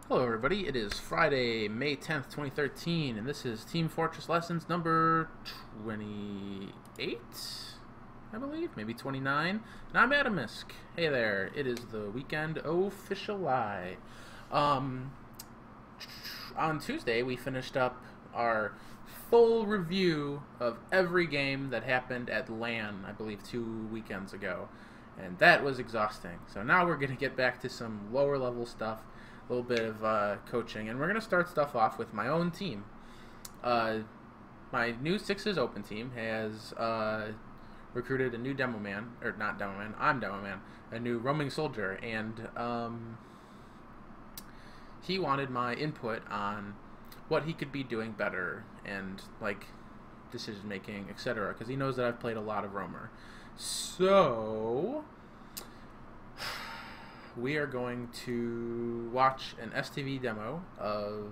Hello everybody, it is Friday, May 10th, 2013, and this is Team Fortress Lessons number 28, I believe, maybe 29, and I'm Atomsk. Hey there, it is the weekend officially. On Tuesday we finished up our full review of every game that happened at LAN, I believe 2 weekends ago, and that was exhausting. So now we're going to get back to some lower level stuff. A little bit of coaching, and we're going to start stuff off with my own team. My new Sixes Open team has recruited a new demo man, or not demo man, I'm demo man, a new roaming soldier, and he wanted my input on what he could be doing better, and like decision making, etc., because he knows that I've played a lot of roamer. So we are going to watch an STV demo of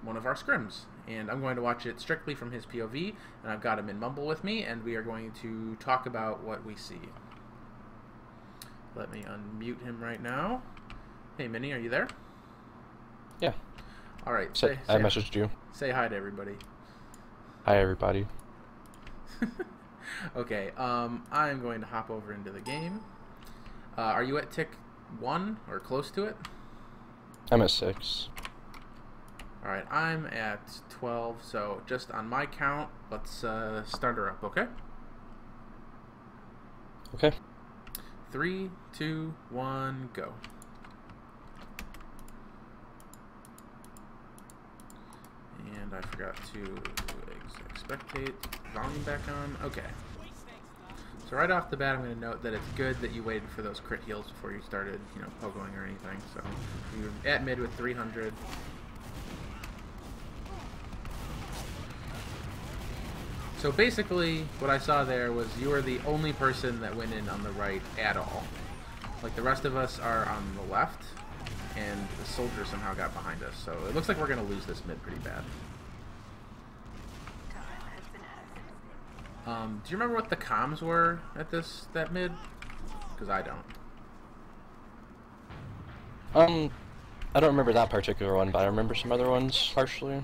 one of our scrims, and I'm going to watch it strictly from his POV, and I've got him in Mumble with me, and we are going to talk about what we see. Let me unmute him right now. Hey Minnie, are you there? Yeah. Alright, I messaged you. Say hi to everybody. Hi everybody. Okay, I'm going to hop over into the game. Are you at tick 1 or close to it? I'm at 6. Alright, I'm at 12, so just on my count, let's start her up, okay? Okay. 3, 2, 1, go. And I forgot to spectate, volume back on. Okay. So right off the bat, I'm going to note that it's good that you waited for those crit heals before you started, you know, pogoing or anything. So you're at mid with 300. So basically, what I saw there was you were the only person that went in on the right at all. Like the rest of us are on the left, and the soldier somehow got behind us. So it looks like we're going to lose this mid pretty bad. Do you remember what the comms were at that mid? Because I don't. I don't remember that particular one, but I remember some other ones partially.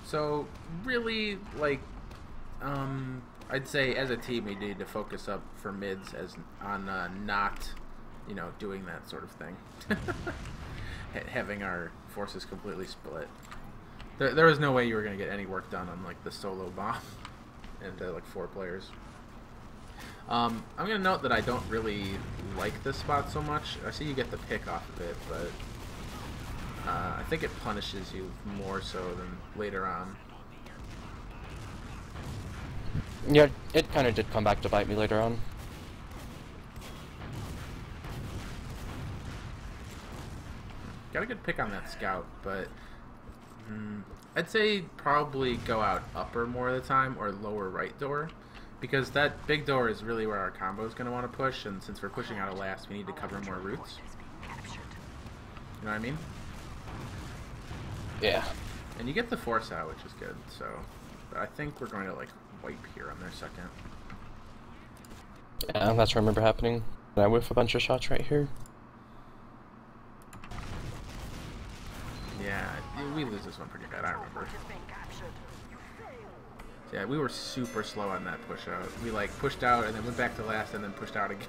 So really, like, I'd say as a team we need to focus up for mids on not, you know, doing that sort of thing. Having our forces completely split. There was no way you were going to get any work done on like the solo bomb. And like 4 players. I'm going to note that I don't really like this spot so much. I see you get the pick off of it, but I think it punishes you more so than later on. Yeah, it kind of did come back to bite me later on. Got a good pick on that scout, but I'd say probably go out upper more of the time or lower right door, because that big door is really where our combo is going to want to push, and since we're pushing out of last, we need to cover more routes. You know what I mean? Yeah. And you get the force out, which is good, so but I think we're going to like wipe here on their second. Yeah, that's what I remember happening. And I whiff a bunch of shots right here. Yeah, we lose this one pretty bad, I remember. Yeah, we were super slow on that push out. We like pushed out and then went back to last and then pushed out again.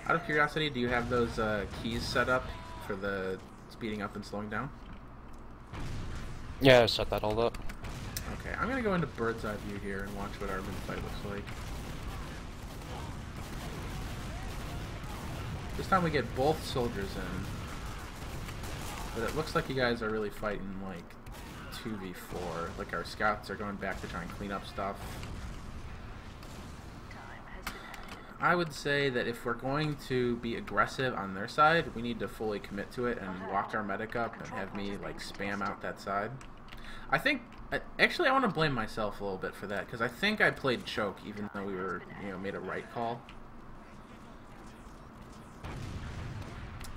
Out of curiosity, do you have those keys set up for the speeding up and slowing down? Yeah, I set that all up. Okay, I'm gonna go into bird's eye view here and watch what our mid-fight looks like. This time we get both soldiers in, but it looks like you guys are really fighting like 2v4. Like our scouts are going back to try and clean up stuff. I would say that if we're going to be aggressive on their side, we need to fully commit to it and walk our medic up and have me like spam out that side. I think, actually I want to blame myself a little bit for that, because I think I played choke even though we were, you know, made a right call.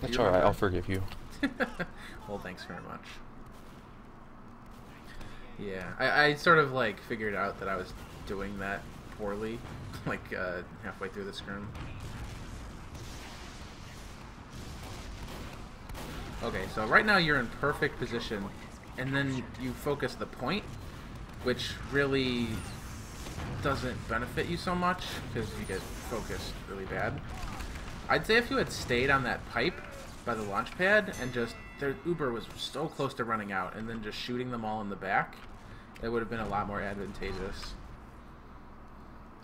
That's alright, I'll forgive you. Well, thanks very much. Yeah, I sort of like figured out that I was doing that poorly, like halfway through the scrim. Okay, so right now you're in perfect position, and then you focus the point, which really doesn't benefit you so much because you get focused really bad. I'd say if you had stayed on that pipe by the launch pad and just their Uber was so close to running out, and then just shooting them all in the back, that would have been a lot more advantageous.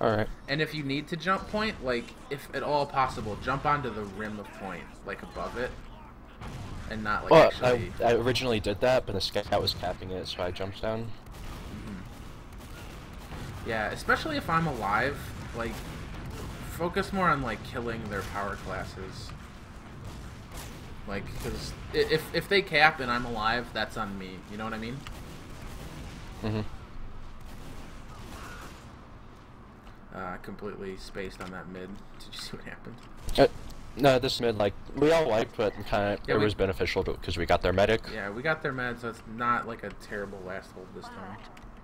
Alright. And if you need to jump point, like, if at all possible, jump onto the rim of point, like above it, and not, like, Well, actually... I originally did that, but the scout was capping it, so I jumped down. Yeah, especially if I'm alive, like, focus more on, like, killing their power classes. Like, because if they cap and I'm alive, that's on me, you know what I mean? Mm-hmm. Completely spaced on that mid. Did you see what happened? No, this mid, like, we all wiped, but kind of, Yeah, it was beneficial because we got their medic. Yeah, we got their med, so it's not like a terrible last hold this time.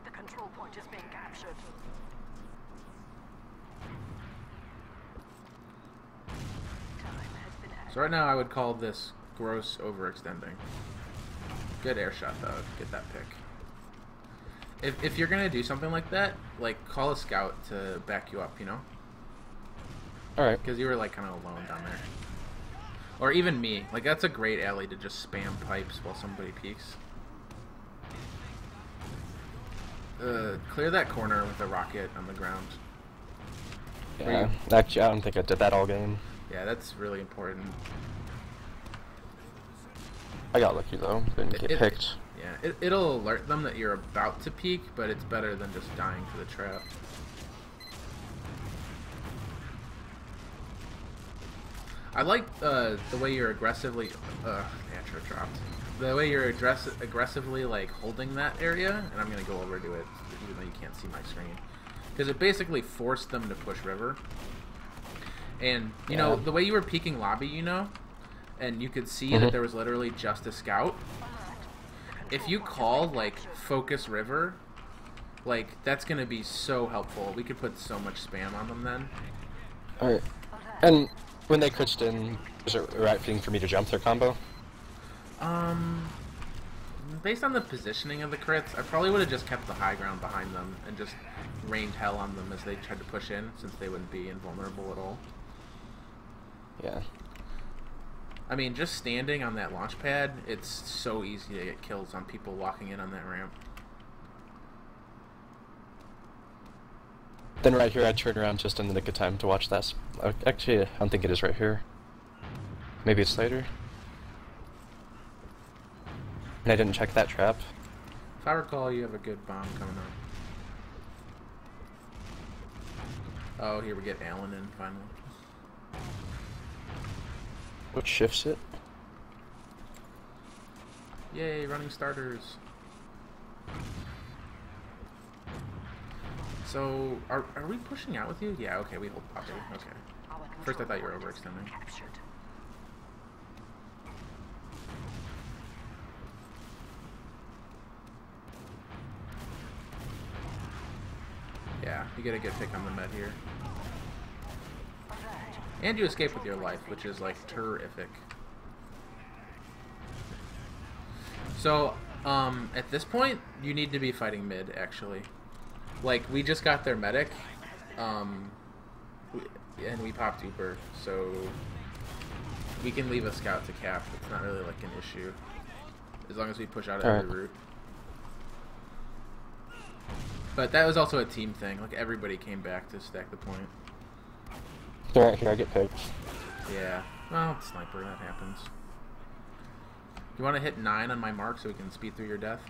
The control point is being captured. So right now I would call this gross overextending. Good air shot though, get that pick. If you're gonna do something like that, like call a scout to back you up, you know? Alright. Because you were like kind of alone down there. Or even me, like that's a great alley to just spam pipes while somebody peeks. Clear that corner with a rocket on the ground. Yeah, actually, I don't think I did that all game. Yeah, that's really important. I got lucky though, didn't get picked. Yeah, it'll alert them that you're about to peek, but it's better than just dying to the trap. I like the way you're aggressively... Nitro dropped. The way you're aggressively like holding that area, and I'm going to go over to it, even though you can't see my screen. Because it basically forced them to push river. And, you know, the way you were peeking lobby, you know, and you could see that there was literally just a scout. If you call, like, focus river, like, that's going to be so helpful. We could put so much spam on them then. Alright. And when they crits in, is it the right thing for me to jump their combo? Based on the positioning of the crits, I probably would have just kept the high ground behind them and just rained hell on them as they tried to push in, since they wouldn't be invulnerable at all. Yeah. I mean, just standing on that launch pad, it's so easy to get kills on people walking in on that ramp. Then right here, I turned around just in the nick of time to watch that. Actually, I don't think it is right here. Maybe it's later. And I didn't check that trap. If I recall, you have a good bomb coming up. Oh, here we get Alan in finally. What shifts it? Yay, running starters. So, are we pushing out with you? Yeah, okay, we hold Poppy. Okay. First I thought you were overextending. Yeah, you get a good pick on the med here. And you escape with your life, which is, like, terrific. So, at this point, you need to be fighting mid, actually. Like, we just got their medic, and we popped Uber, so we can leave a scout to cap. It's not really, like, an issue. As long as we push out every route. But that was also a team thing. Like, everybody came back to stack the point. Right here, I get picked. Yeah. Well, sniper, that happens. You want to hit 9 on my mark so we can speed through your death?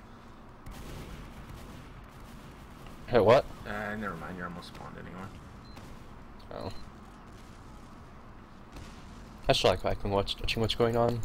Hit what? Never mind. You're almost spawned anyway. Oh. I still like watching what's going on.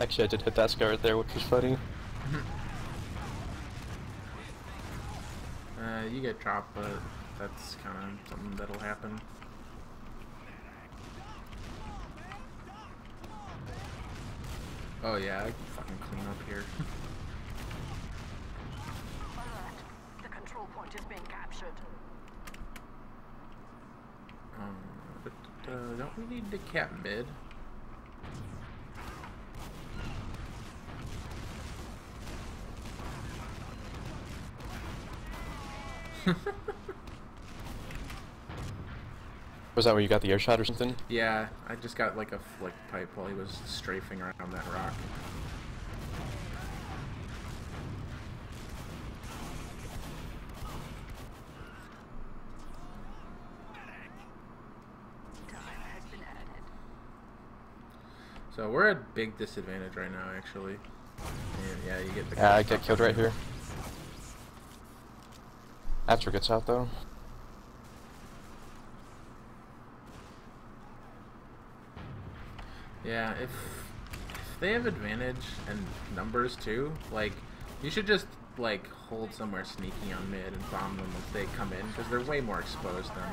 Actually, I did hit that scar right there, which was funny. You get dropped, but that's kind of something that'll happen. Oh yeah, I can fucking clean up here. Alert. The control point is being captured. But don't we need to cap mid? Was that where you got the air shot or something? Yeah, I just got like a flick pipe while he was strafing around that rock. Time has been added. So we're at big disadvantage right now, actually. And yeah, you get the. Yeah, I get killed right here. After gets out though. Yeah, if they have advantage and numbers too, like you should just like hold somewhere sneaky on mid and bomb them if they come in because they're way more exposed then.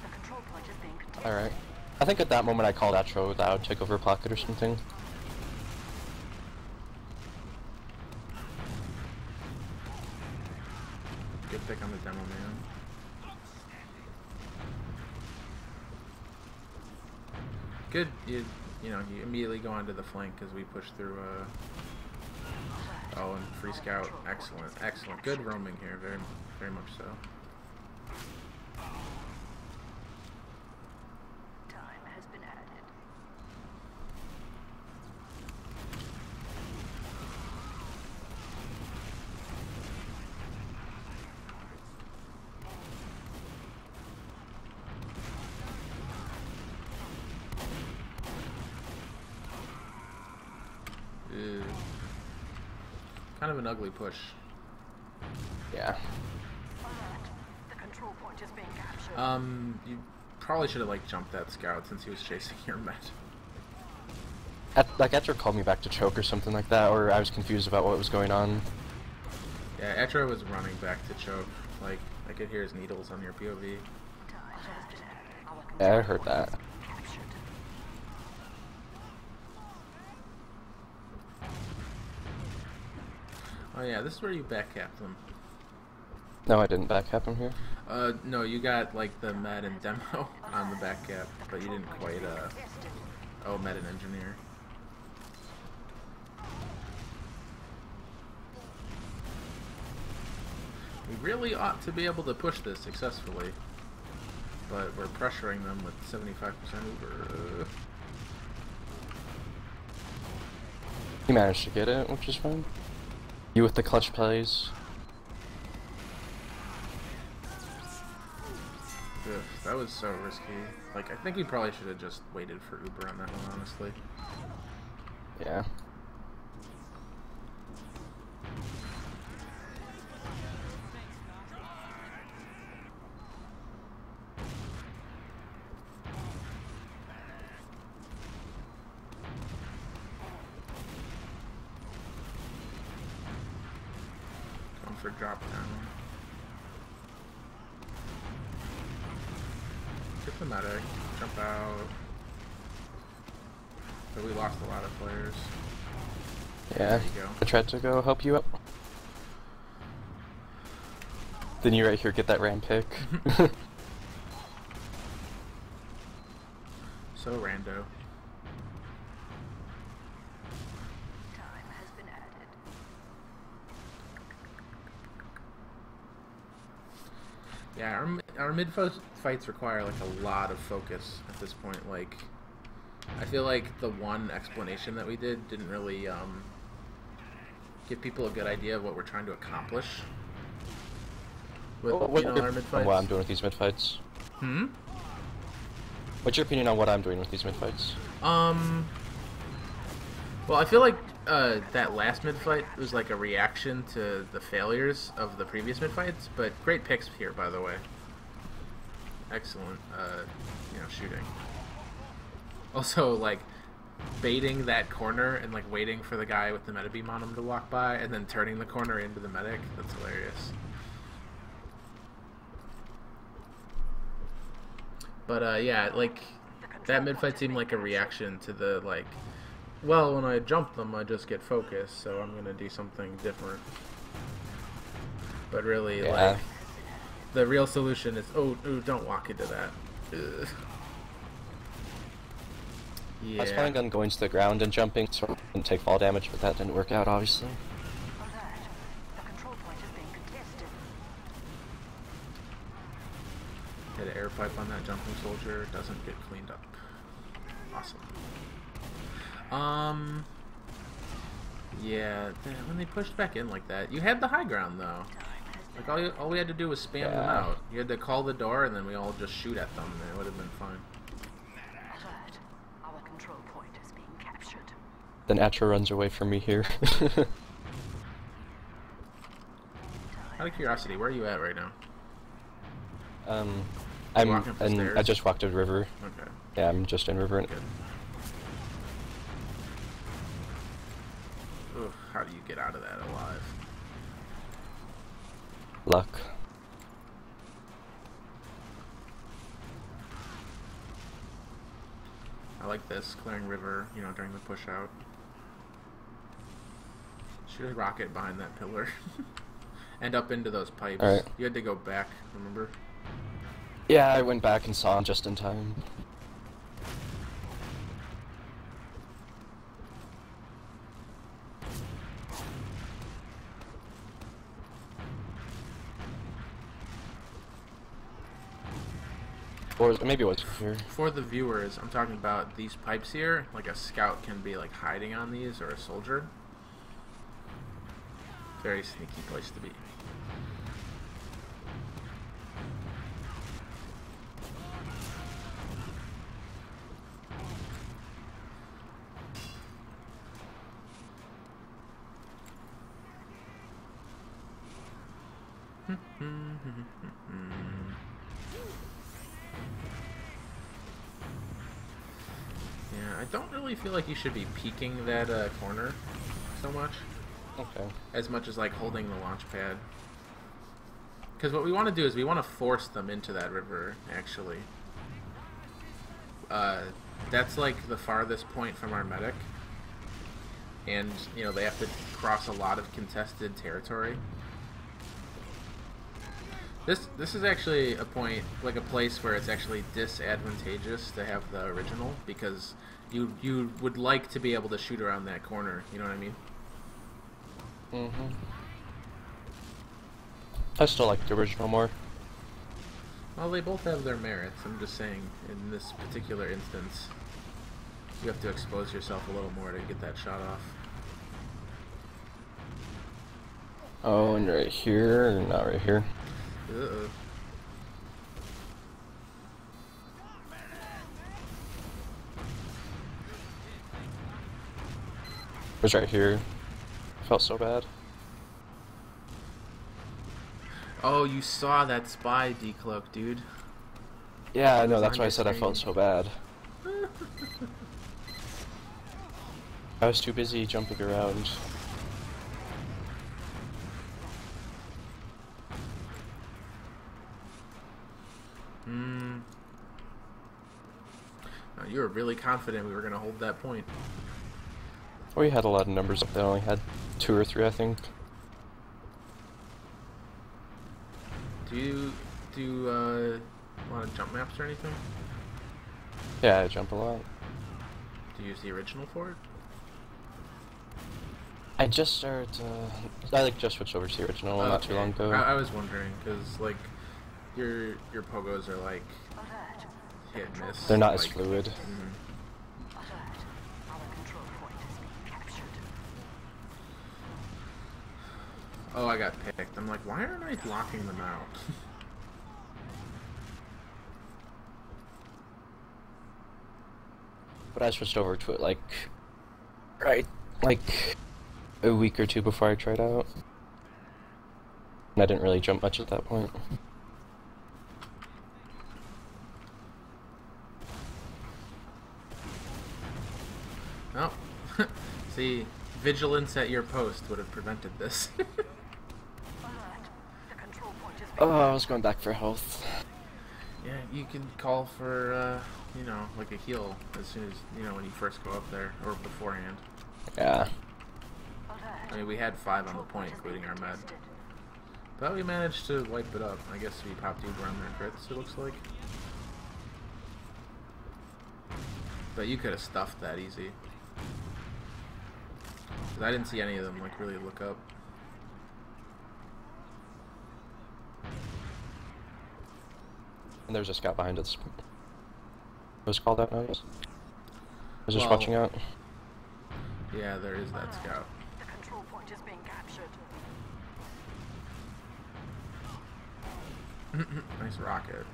The control point is being contained. Alright. I think at that moment I called Atro that I would take over a pocket or something. Good pick on the demo man. Good, you know, you immediately go onto the flank because we push through. Oh, and free scout, excellent, excellent, good roaming here, very much so. Time has been added. Ew. Kind of an ugly push. Yeah. Alert. The control point is being captured. You probably should have like jumped that scout since he was chasing your med. Like Atro called me back to choke or something like that, or I was confused about what was going on. Yeah, Etro was running back to choke. Like I could hear his needles on your POV. Time has been added. Our Yeah, I control heard point that. is being captured. Oh yeah, this is where you backcap them. No, I didn't backcap him here. No, you got like the med and demo on the backcap, but you didn't quite oh, med and engineer. We really ought to be able to push this successfully, but we're pressuring them with 75% Uber. He managed to get it, which is fine. You with the clutch plays. Ugh, that was so risky. Like, I think we probably should have just waited for Uber on that one, honestly. Yeah. Going for drop down. Get the medic, jump out. But we lost a lot of players. Yeah. There you go. I tried to go help you up. Then you right here get that ram pick. So rando. Time has been added. Yeah, our mid fights require like a lot of focus at this point. Like, I feel like the one explanation that we did didn't really give people a good idea of what we're trying to accomplish with What's you know, your our mid opinion fights. on what I'm doing with these mid fights? Hmm. What's your opinion on what I'm doing with these mid fights? Well, I feel like that last mid fight was like a reaction to the failures of the previous mid fights, but great picks here, by the way. Excellent, you know, shooting. Also, like, baiting that corner and like waiting for the guy with the meta beam on him to walk by, and then turning the corner into the medic. That's hilarious. But yeah, like that mid fight seemed like a reaction to the like, well, when I jump them, I just get focused, so I'm gonna do something different. But really, like, the real solution is, oh, don't walk into that. Ugh. Yeah. I was planning on going to the ground and jumping so I didn't take fall damage, but that didn't work out, obviously. Alert. The control point is being contested. Hit an air pipe on that jumping soldier, doesn't get cleaned up. Awesome. Yeah, when they pushed back in like that, you had the high ground though. Like all we had to do was spam them out. You had to call the door and then we all just shoot at them and it would have been fine. Alert. Our control point is being captured. Then Atra runs away from me here. Out of curiosity, where are you at right now? I just walked to the river. Okay. Yeah, I'm just in river. Good. Ugh, how do you get out of that alive? Luck. I like this, clearing river, you know, during the push out. Shoot a rocket behind that pillar. And up into those pipes. Alright. You had to go back, remember? Yeah, I went back and saw him just in time. Or maybe it was here. For the viewers, I'm talking about these pipes here. Like a scout can be like hiding on these, or a soldier. Very sneaky place to be. Yeah, I don't really feel like you should be peeking that corner so much. Okay. As much as like holding the launch pad. Because what we want to do is we want to force them into that river, actually. That's like the farthest point from our medic. And, you know, they have to cross a lot of contested territory. This is actually a point, like a place where it's actually disadvantageous to have the original, because you would like to be able to shoot around that corner, you know what I mean? Mm-hmm. I still like the original more. Well, they both have their merits. I'm just saying, in this particular instance, you have to expose yourself a little more to get that shot off. Oh, and right here, or not right here. Uh-oh. It was right here. Felt so bad. Oh, you saw that spy decloak, dude. Yeah, I know, was that's on why I your said I felt screen. so bad. I was too busy jumping around. No, you were really confident we were going to hold that point. We had a lot of numbers up there, only had 2 or 3, I think. Do you do a lot of jump maps or anything? Yeah, I jump a lot. Do you use the original for it? I just started, I like just switched over to the original not too long ago. I was wondering, because like your pogos are like Alert. hit and miss. They're not as like, fluid. Mhm. Alert. Our control point is being captured. Oh, I got picked. I'm like, why aren't I blocking them out? But I switched over to it like a week or 2 before I tried out. And I didn't really jump much at that point. Oh, see, vigilance at your post would have prevented this. Alert. The control point is Oh, being I was going back for health. Yeah, you can call for, you know, like a heal as soon as, you know, when you first go up there, or beforehand. Yeah. alert. I mean, we had 5 on the point, including our med. But we managed to wipe it up. I guess we popped Uber on their crits, it looks like. But you could have stuffed that easy. 'Cause I didn't see any of them, like, really look up. And there's a scout behind us. Was called out now, yes? Was just Well, watching out. Yeah, there is that scout. The control point is being captured. Nice rocket.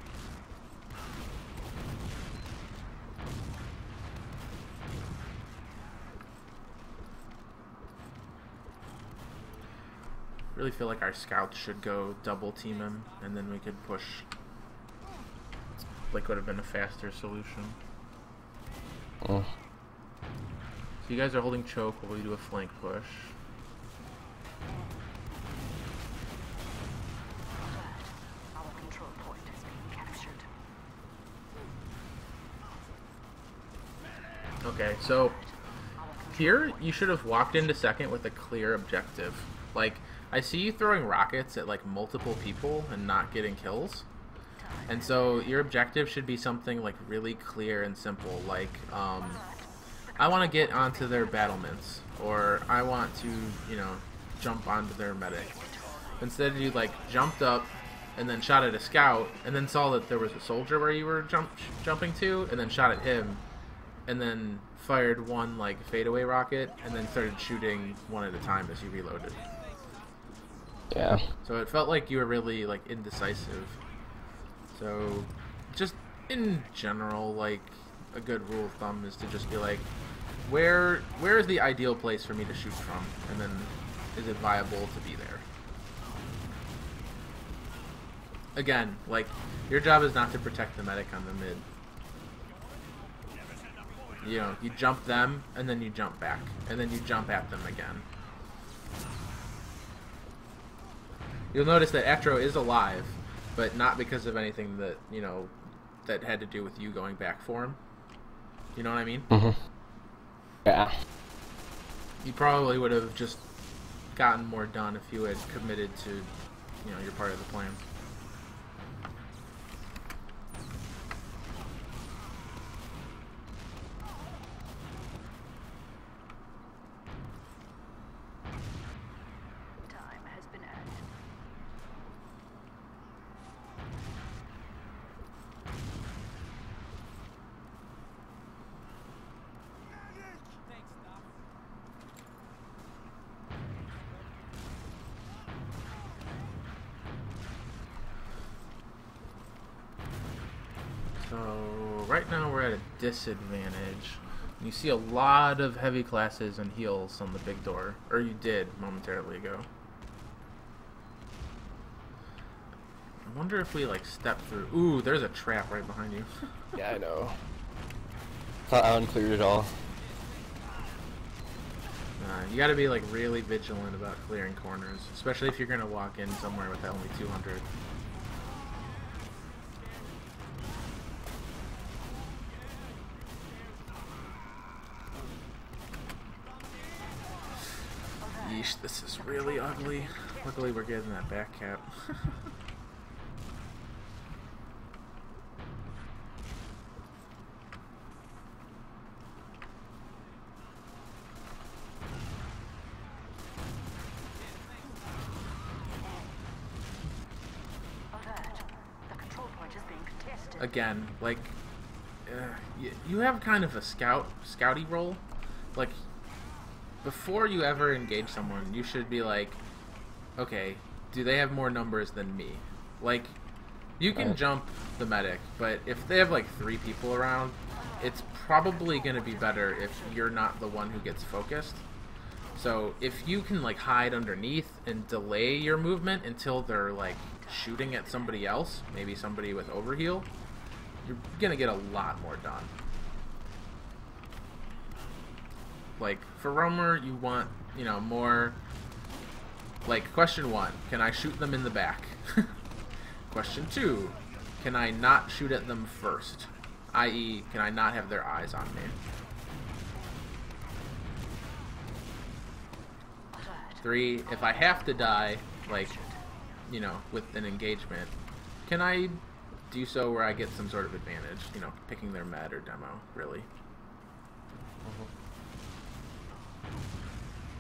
Really feel like our scouts should go double team him, and then we could push. Like, would have been a faster solution. Oh. So you guys are holding choke while we do a flank push. Alert. Our control point is being captured. Okay, so here you should have walked into second with a clear objective. Like, I see you throwing rockets at like multiple people and not getting kills. And so your objective should be something like really clear and simple, like I want to get onto their battlements, or I want to, you know, jump onto their medic. Instead you like jumped up and then shot at a scout and then saw that there was a soldier where you were jumping to, and then shot at him, and then fired one like fadeaway rocket and then started shooting one at a time as you reloaded. Yeah. So it felt like you were really like indecisive. So just in general, like a good rule of thumb is to just be like, where is the ideal place for me to shoot from, and then is it viable to be there? Again, like, your job is not to protect the medic on the mid. You know, you jump them and then you jump back and then you jump at them again. You'll notice that Etro is alive, but not because of anything that, you know, that had to do with you going back for him. You know what I mean? Mm-hmm. Yeah. You probably would have just gotten more done if you had committed to, you know, your part of the plan. Time has been added. So right now we're at a disadvantage. You see a lot of heavy classes and heals on the big door, or you did momentarily ago. I wonder if we like step through. Ooh, there's a trap right behind you. Yeah, I know. Thought I uncleared it all. You gotta be like really vigilant about clearing corners, especially if you're gonna walk in somewhere with only 200. Yeesh, this is really ugly. Luckily we're getting that back cap. Alert. The control point is being contested. Again, like, you have kind of a scouty role. Like, before you ever engage someone, you should be like, okay, do they have more numbers than me? Like, you can jump the medic, but if they have like 3 people around, it's probably going to be better if you're not the one who gets focused. So if you can like hide underneath and delay your movement until they're like shooting at somebody else, maybe somebody with overheal, you're going to get a lot more done. Like, for roamer, you want, you know, more... Like, question 1, can I shoot them in the back? Question 2, can I not shoot at them first? I.e., can I not have their eyes on me? 3, if I have to die, like, you know, with an engagement, can I do so where I get some sort of advantage? You know, picking their med or demo, really.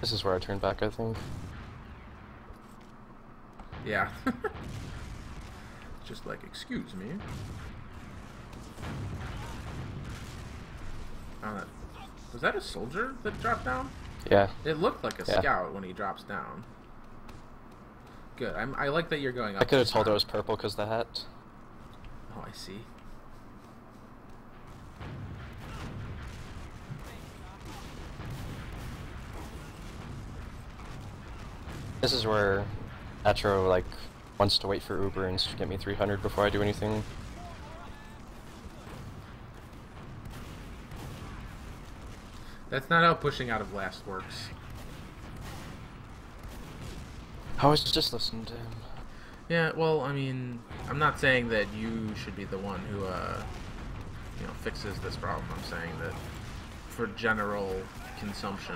This is where I turn back, I think. Yeah. Just like, excuse me. Was that a soldier that dropped down? Yeah. It looked like a scout when he drops down. Good. I like that you're going up. I could have told it was purple because the hat. Oh, I see. This is where Atro, like, wants to wait for Uber and get me 300 before I do anything. That's not how pushing out of last works. I was just listening to him. Yeah, well, I mean, I'm not saying that you should be the one who, you know, fixes this problem. I'm saying that for general consumption.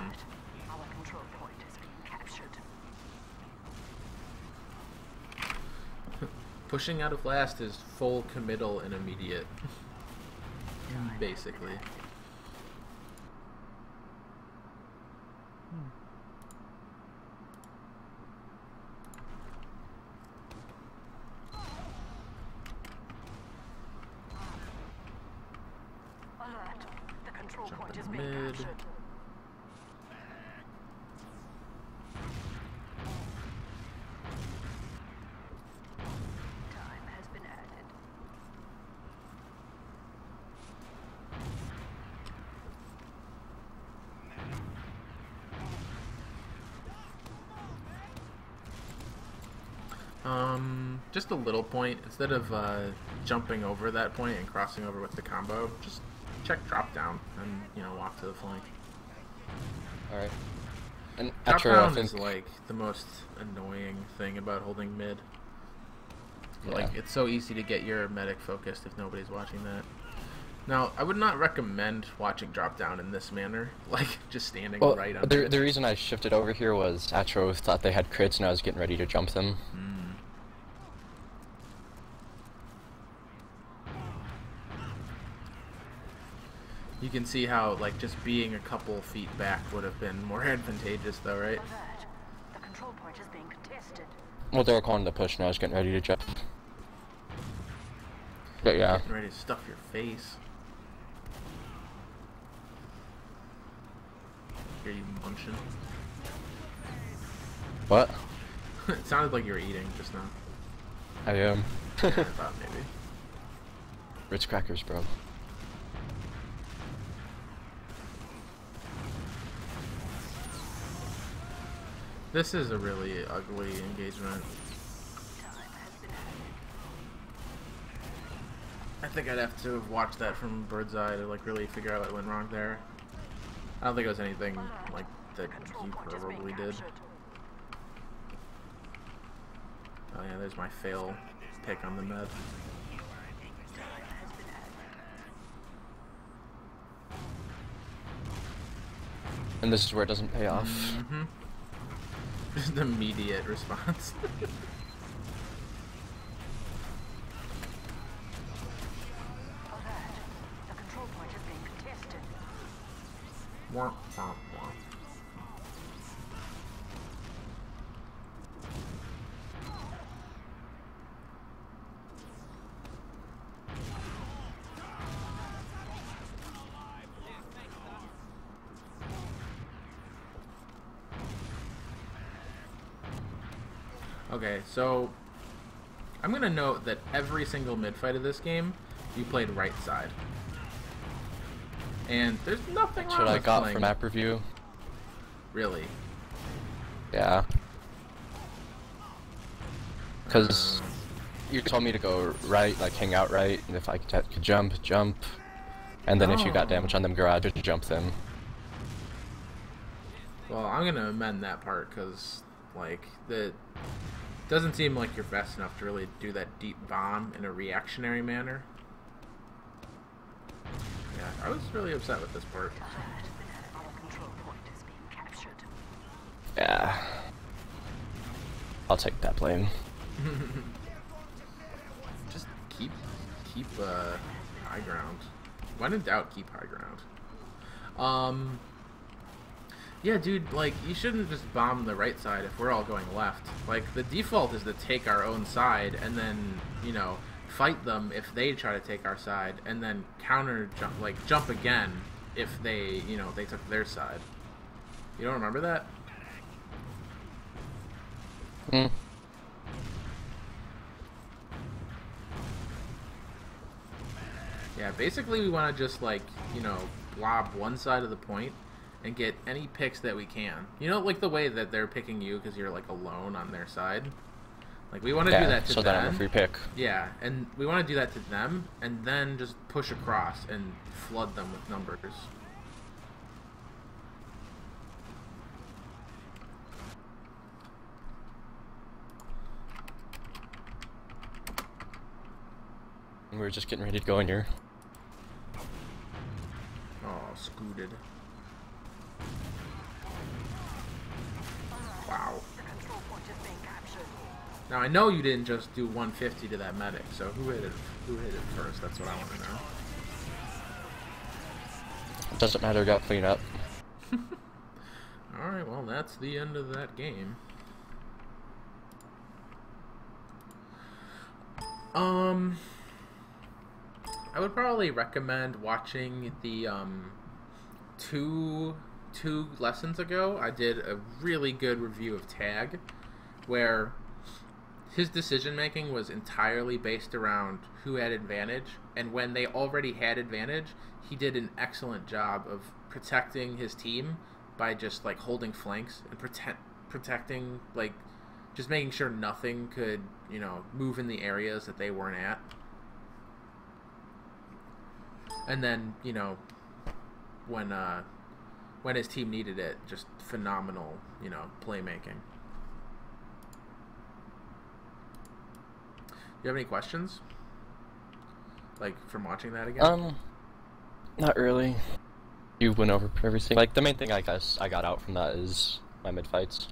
Our control point is being captured. Pushing out of last is full committal and immediate. Basically. Alert. The control Jump point in is the being mid. captured. Time has been added. Just a little point. Instead of jumping over that point and crossing over with the combo, just check drop down and, you know, walk to the flank. Alright. And Drop Atro, I down think... is like the most annoying thing about holding mid. Yeah. Like, it's so easy to get your medic focused if nobody's watching that. Now, I would not recommend watching drop down in this manner, like just standing Well, right under the reason I shifted over here was Atro thought they had crits and I was getting ready to jump them. You can see how, like, just being a couple feet back would have been more advantageous, though, right? Alert. The control point is being contested. Well, they were calling the push and I was getting ready to jump. But yeah. Getting ready to stuff your face. Hear you munching. What? It sounded like you were eating just now. I am. I thought maybe. Ritz crackers, bro. This is a really ugly engagement. I think I'd have to have watched that from bird's eye to, like, really figure out what went wrong there. I don't think it was anything like that you probably did. Oh yeah, there's my fail pick on the med. And this is where it doesn't pay off. Mm-hmm. Just immediate response. The control point is being contested. Womp, womp, womp. Okay, so I'm gonna note that every single mid fight of this game, you played right side, and there's nothing That's wrong what I with got playing. from app review. Really? Yeah. Because you told me to go right, like hang out right, and if I could jump, jump. And then if you got Oh. damage on them garage, jump them. Well, I'm gonna amend that part because, like, the doesn't seem like you're fast enough to really do that deep bomb in a reactionary manner. Yeah, I was really upset with this part. Our control point is being captured. Yeah. I'll take that blame. Just keep high ground. When in doubt, keep high ground. Yeah, dude, like, you shouldn't just bomb the right side if we're all going left. Like, the default is to take our own side and then, you know, fight them if they try to take our side, and then counter jump, like, jump again if they, you know, they took their side. You don't remember that? Hmm. Yeah, basically we want to just, like, you know, blob one side of the point and get any picks that we can. You know, like the way that they're picking you because you're, like, alone on their side? Like, we want to do that to so them. that I'm a free pick. Yeah, and we want to do that to them, and then just push across and flood them with numbers. We're just getting ready to go in here. Oh, scooted. Wow. The control point is being captured. Now, I know you didn't just do 150 to that medic, so who hit it first? That's what I want to know. It doesn't matter, got clean up. Alright, well, that's the end of that game. I would probably recommend watching the, two lessons ago, I did a really good review of Tag, where his decision making was entirely based around who had advantage, and when they already had advantage, he did an excellent job of protecting his team by just, like, holding flanks and protecting, like, just making sure nothing could, you know, move in the areas that they weren't at. And then, you know, when his team needed it, just phenomenal, you know, playmaking. You have any questions? Like, from watching that again? Not really. You went over everything. Like, the main thing I guess I got out from that is my mid-fights.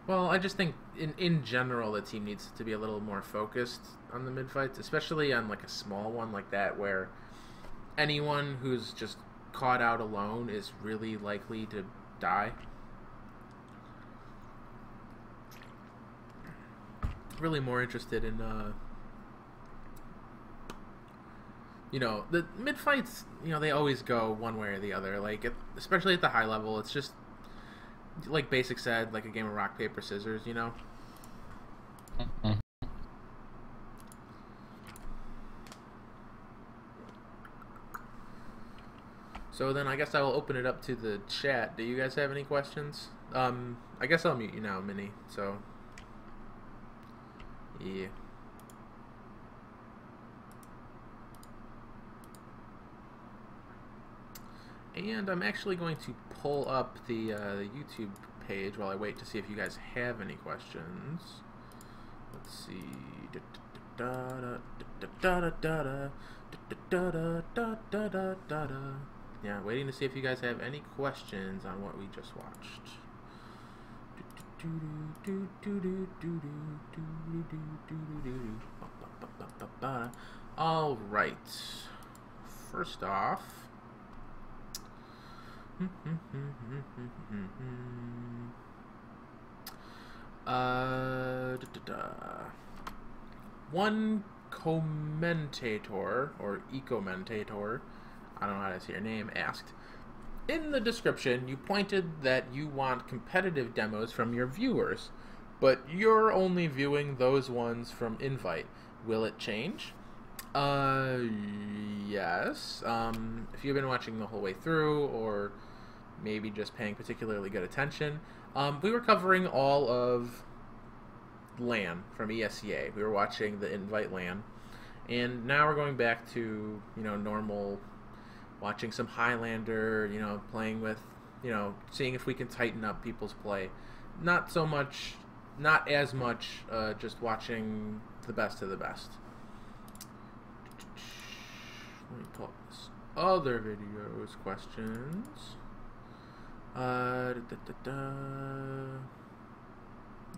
Well, I just think, in general, the team needs to be a little more focused on the mid-fights, especially on, like, a small one like that, where anyone who's just caught out alone is really likely to die. Really more interested in, you know, the mid-fights, you know, they always go one way or the other. Like, especially at the high level, it's just, like Basic said, like a game of rock, paper, scissors, you know? Mm-hmm. So then I guess I will open it up to the chat. Do you guys have any questions? I guess I'll mute you now, Minnie, so... Yeah. And I'm actually going to pull up the YouTube page while I wait to see if you guys have any questions. Let's see. Yeah, waiting to see if you guys have any questions on what we just watched. All right. First off, one commentator or eco-mentator, I don't know how to say your name, asked, in the description, you pointed that you want competitive demos from your viewers, but you're only viewing those ones from Invite. Will it change? Yes. If you've been watching the whole way through, or maybe just paying particularly good attention, we were covering all of LAN from ESCA. We were watching the Invite LAN, and now we're going back to, you know, normal, watching some Highlander, you know, playing with you know, seeing if we can tighten up people's play. Not so much, not as much, just watching the best of the best. Let me pull up this other videos questions.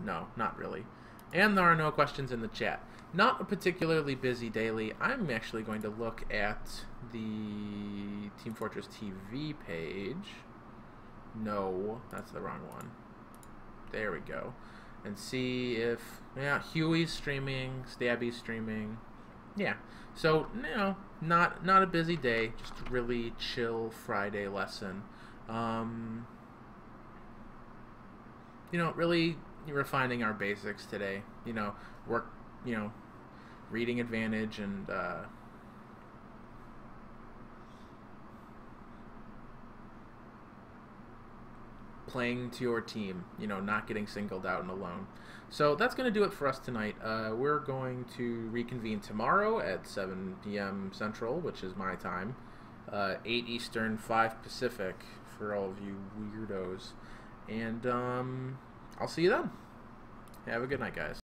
No, not really. And there are no questions in the chat. Not a particularly busy daily. I'm actually going to look at the Team Fortress TV page. No, that's the wrong one. There we go. And see if, yeah, Huey's streaming, Stabby's streaming. Yeah. So, you know, not a busy day, just a really chill Friday lesson. You know, really refining our basics today. You know, reading advantage and playing to your team, you know, not getting singled out and alone. So that's going to do it for us tonight. We're going to reconvene tomorrow at 7 p.m. Central, which is my time, 8 Eastern, 5 Pacific for all of you weirdos. And I'll see you then. Have a good night, guys.